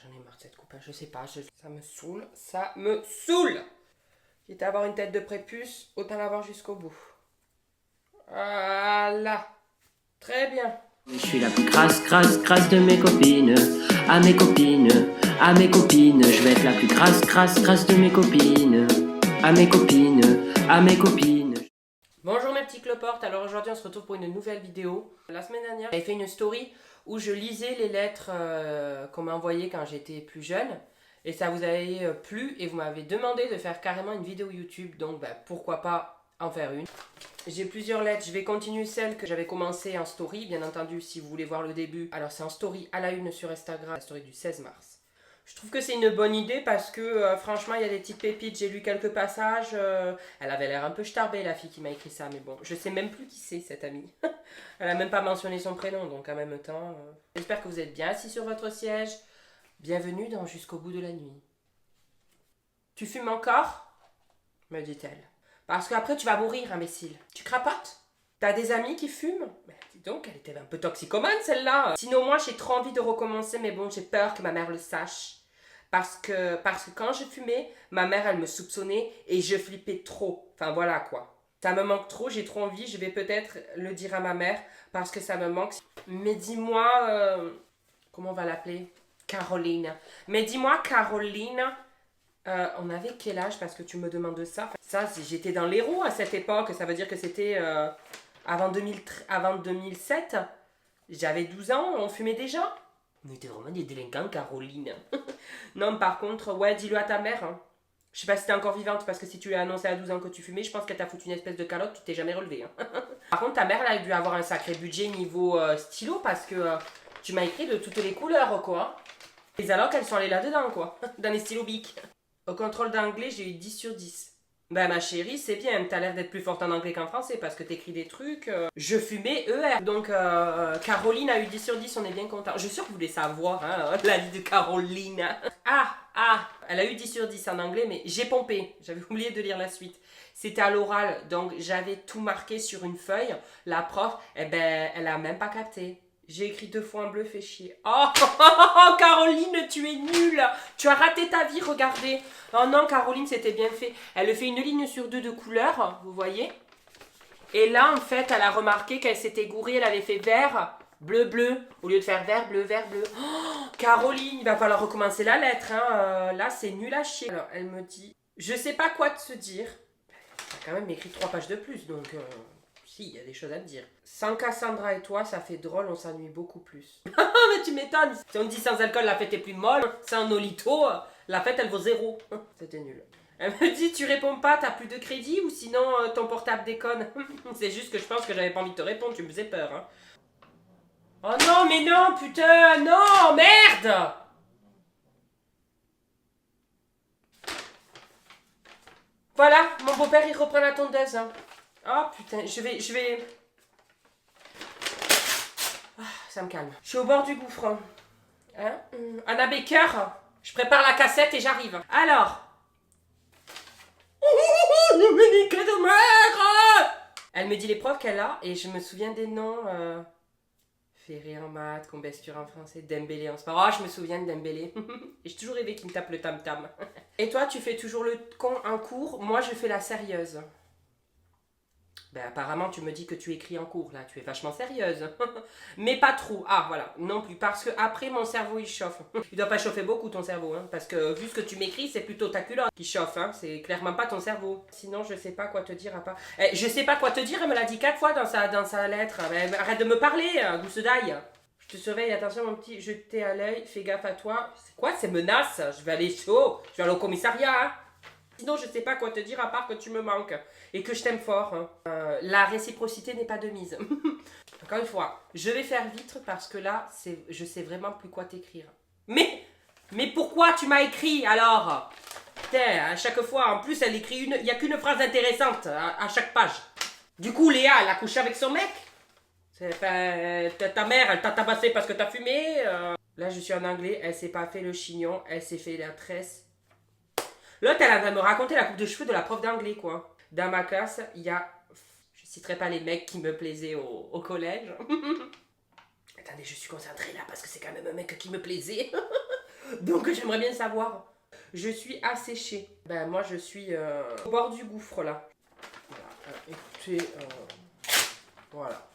J'en ai marre de cette coupe, je sais pas, ça me saoule, ça me saoule. Quitte à avoir une tête de prépuce, autant l'avoir jusqu'au bout. Voilà, très bien. Je suis la plus crasse de mes copines. À mes copines, je vais être la plus crasse de mes copines. À mes copines. Bonjour mes petits cloportes, alors aujourd'hui on se retrouve pour une nouvelle vidéo. La semaine dernière, j'avais fait une story où je lisais les lettres qu'on m'a envoyées quand j'étais plus jeune. Et ça vous avait plu et vous m'avez demandé de faire carrément une vidéo YouTube, donc pourquoi pas en faire une. J'ai plusieurs lettres, je vais continuer celle que j'avais commencé en story, bien entendu si vous voulez voir le début. Alors c'est en story à la une sur Instagram, la story du 16 mars. Je trouve que c'est une bonne idée parce que franchement il y a des petites pépites, j'ai lu quelques passages. Elle avait l'air un peu starbée la fille qui m'a écrit ça, mais bon, je sais même plus qui c'est cette amie. Elle a même pas mentionné son prénom, donc en même temps. J'espère que vous êtes bien assis sur votre siège. Bienvenue dans Jusqu'au bout de la nuit. Tu fumes encore ? Me dit-elle. Parce qu'après tu vas mourir, imbécile. Tu crapotes ? T'as des amis qui fument ? Dis donc, elle était un peu toxicomane celle-là. Sinon moi j'ai trop envie de recommencer, mais bon j'ai peur que ma mère le sache. Parce que quand je fumais, ma mère elle me soupçonnait et je flippais trop. Enfin voilà quoi. Ça me manque trop, j'ai trop envie, je vais peut-être le dire à ma mère parce que ça me manque. Mais dis-moi, comment on va l'appeler ? Caroline. Mais dis-moi Caroline, on avait quel âge parce que tu me demandes ça ? Ça, j'étais dans l'héros à cette époque, ça veut dire que c'était avant 2007. J'avais 12 ans, on fumait déjà ? On était vraiment des délinquants, Caroline. Non, par contre, ouais, dis-le à ta mère. Hein. Je sais pas si t'es encore vivante, parce que si tu lui as annoncé à 12 ans que tu fumais, je pense qu'elle t'a foutu une espèce de calotte, tu t'es jamais relevé. Hein. Par contre, ta mère, elle a dû avoir un sacré budget niveau stylo, parce que tu m'as écrit de toutes les couleurs, quoi. Les allocs, elles sont allées là-dedans, quoi. Dans les stylos bic. Au contrôle d'anglais, j'ai eu 10 sur 10. Ben ma chérie, c'est bien, t'as l'air d'être plus forte en anglais qu'en français parce que t'écris des trucs. Je fumais ER. Donc Caroline a eu 10 sur 10, on est bien content. Je suis sûre que vous voulez savoir hein, la vie de Caroline. Elle a eu 10 sur 10 en anglais, mais j'ai pompé. J'avais oublié de lire la suite. C'était à l'oral, donc j'avais tout marqué sur une feuille. La prof, elle a même pas capté. J'ai écrit 2 fois en bleu, fait chier. Oh, Caroline, tu es nulle. Tu as raté ta vie, regardez. Oh non, Caroline, c'était bien fait. Elle fait une ligne sur 2 de couleur, vous voyez. Et là, en fait, elle a remarqué qu'elle s'était gourée. Elle avait fait vert, bleu, bleu. Au lieu de faire vert, bleu, vert, bleu. Oh, Caroline, il va falloir recommencer la lettre. Hein. Là, c'est nul à chier. Alors, elle me dit, je sais pas quoi te dire. Elle a quand même écrit 3 pages de plus, donc... Si, il y a des choses à te dire. Sans Cassandra et toi, ça fait drôle, on s'ennuie beaucoup plus. Mais tu m'étonnes. Si on dit sans alcool, la fête est plus molle. Sans Nolito, la fête, elle vaut 0. C'était nul. Elle me dit, tu réponds pas, t'as plus de crédit ou sinon ton portable déconne. C'est juste que je pense que j'avais pas envie de te répondre, tu me faisais peur. Hein. Oh non, mais non, putain, non, merde. Voilà, mon beau-père, il reprend la tondeuse. Hein. Oh putain, je vais... Ah, ça me calme. Je suis au bord du gouffre. Hein Anna Baker, je prépare la cassette et j'arrive. Alors. Dominique de mère. Elle me dit les profs qu'elle a et je me souviens des noms. Ferré en maths, Combesture en français, Dembélé en sport. Oh, je me souviens de Dembélé. Et j'ai toujours rêvé qu'il me tape le tam-tam. Et toi, tu fais toujours le con en cours. Moi, je fais la sérieuse. Ben apparemment tu me dis que tu écris en cours là, tu es vachement sérieuse. Mais pas trop, ah voilà, non plus, parce que après mon cerveau il chauffe. Il doit pas chauffer beaucoup ton cerveau, hein, parce que vu ce que tu m'écris, c'est plutôt ta culotte qui chauffe, hein, c'est clairement pas ton cerveau. Sinon je sais pas quoi te dire à part... je sais pas quoi te dire, elle me l'a dit 4 fois dans sa lettre. Arrête de me parler, gousse d'ail. Je te surveille, attention mon petit, je t'ai à l'œil, fais gaffe à toi. C'est quoi ces menaces? Je vais aller chaud, je vais aller au commissariat, hein. Sinon, je sais pas quoi te dire à part que tu me manques et que je t'aime fort. Hein. La réciprocité n'est pas de mise. Encore une fois, je vais faire vite parce que là, je sais vraiment plus quoi t'écrire. Mais pourquoi tu m'as écrit alors? Putain, à chaque fois, en plus, elle écrit il n'y a qu'une phrase intéressante à chaque page. Du coup, Léa, elle a couché avec son mec? Ta mère, elle t'a tabassé parce que t'as fumé? Là, je suis en anglais, elle s'est pas fait le chignon, elle s'est fait la tresse. L'autre, elle va me raconter la coupe de cheveux de la prof d'anglais, quoi. Dans ma classe, il y a... Je citerai pas les mecs qui me plaisaient au collège. Attendez, je suis concentrée là, parce que c'est quand même un mec qui me plaisait. Donc j'aimerais bien savoir. Je suis asséchée. Ben moi je suis au bord du gouffre là. Voilà, écoutez, voilà.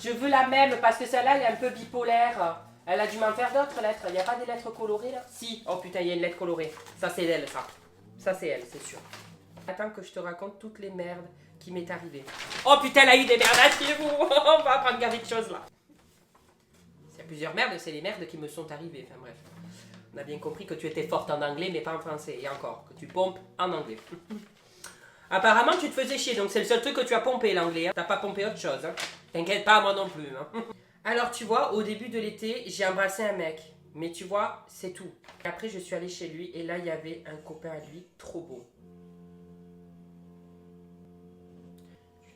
Je veux la même parce que celle-là elle est un peu bipolaire. Elle a dû m'en faire d'autres lettres. Il n'y a pas des lettres colorées là? Si. Oh putain, il y a une lettre colorée. Ça c'est elle ça. Ça c'est elle, c'est sûr. Attends que je te raconte toutes les merdes qui m'est arrivée. Oh putain, elle a eu des merdes chez vous. On va apprendre quelque chose là. S'il y a plusieurs merdes, c'est les merdes qui me sont arrivées. Enfin bref. On a bien compris que tu étais forte en anglais mais pas en français. Et encore, que tu pompes en anglais. Apparemment tu te faisais chier, donc c'est le seul truc que tu as pompé l'anglais. Hein. T'as pas pompé autre chose. Hein. T'inquiète pas, moi non plus. Hein. Alors tu vois, au début de l'été, j'ai embrassé un mec. Mais tu vois, c'est tout. Après je suis allée chez lui et là il y avait un copain à lui trop beau.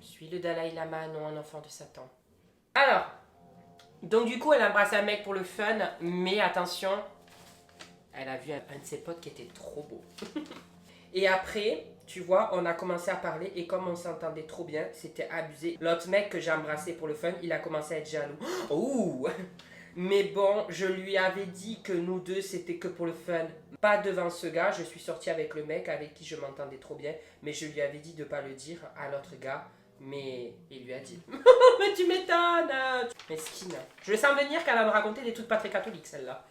Je suis le Dalai Lama, non un enfant de Satan. Alors, donc du coup elle a embrassé un mec pour le fun, mais attention, elle a vu un de ses potes qui était trop beau. Et après, tu vois, on a commencé à parler et comme on s'entendait trop bien, c'était abusé. L'autre mec que j'ai embrassé pour le fun, il a commencé à être jaloux. Ouh! Mais bon, je lui avais dit que nous deux, c'était que pour le fun. Pas devant ce gars, je suis sortie avec le mec avec qui je m'entendais trop bien. Mais je lui avais dit de pas le dire à l'autre gars. Mais il lui a dit. Mais tu m'étonnes! Mesquine. Je le sens venir qu'elle va me raconter des trucs pas très catholiques, celle-là.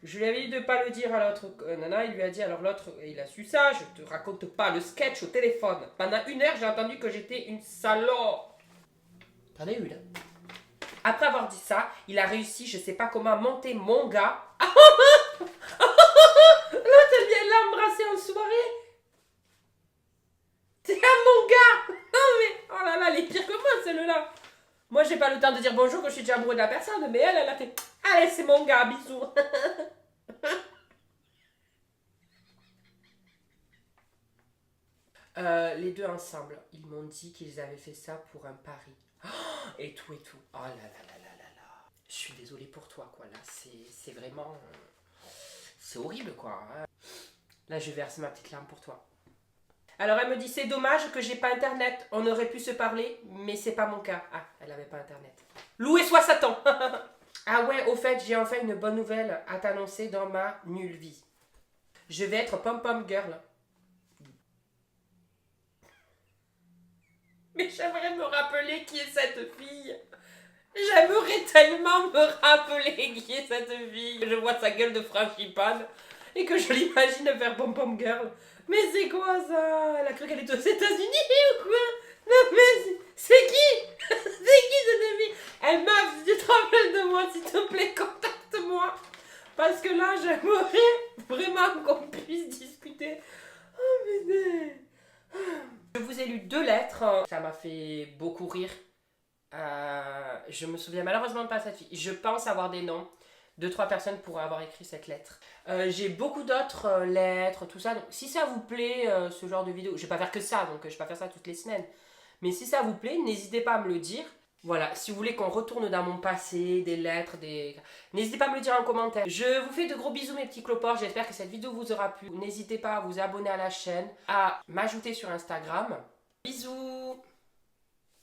Je lui avais dit de pas le dire à l'autre nana, il lui a dit, alors l'autre, il a su ça, je te raconte pas le sketch au téléphone. Pendant 1 heure, j'ai entendu que j'étais une salope. T'en as eu là. Après avoir dit ça, il a réussi, je sais pas comment, à monter mon gars. L'autre, elle vient l'embrasser en soirée. C'est à mon gars. Non mais, oh là là, elle est pire que moi celle-là. Moi, j'ai pas le temps de dire bonjour que je suis déjà amoureux de la personne, mais elle a fait, allez, c'est mon gars, bisous. Les deux ensemble, ils m'ont dit qu'ils avaient fait ça pour un pari. Oh, et tout et tout. Oh là là là là là là. Je suis désolée pour toi, quoi. Là, c'est vraiment... c'est horrible, quoi. Hein. Là, je verse ma petite larme pour toi. Alors, elle me dit, c'est dommage que j'ai pas internet. On aurait pu se parler, mais c'est pas mon cas. Ah, elle avait pas internet. Loué soit Satan. Ah ouais, au fait, j'ai enfin une bonne nouvelle à t'annoncer dans ma nulle vie. Je vais être pom-pom girl. Mais j'aimerais me rappeler qui est cette fille. J'aimerais tellement me rappeler qui est cette fille. Je vois sa gueule de frangipane et que je l'imagine faire pom-pom girl. Mais c'est quoi ça? Elle a cru qu'elle était aux États-Unis ou quoi? Non mais c'est qui? C'est qui cette fille? Elle meuf, si tu te rappelles de moi, s'il te plaît, contacte-moi. Parce que là, j'aimerais vraiment qu'on puisse discuter. Oh putain. Je vous ai lu 2 lettres. Ça m'a fait beaucoup rire. Je me souviens malheureusement pas de cette fille. Je pense avoir des noms. 2-3 personnes pourraient avoir écrit cette lettre. J'ai beaucoup d'autres lettres, tout ça. Donc, si ça vous plaît, ce genre de vidéo, je vais pas faire que ça, donc je vais pas faire ça toutes les semaines. Mais si ça vous plaît, n'hésitez pas à me le dire. Voilà, si vous voulez qu'on retourne dans mon passé, des lettres, n'hésitez pas à me le dire en commentaire. Je vous fais de gros bisous mes petits cloports, j'espère que cette vidéo vous aura plu. N'hésitez pas à vous abonner à la chaîne, à m'ajouter sur Instagram. Bisous!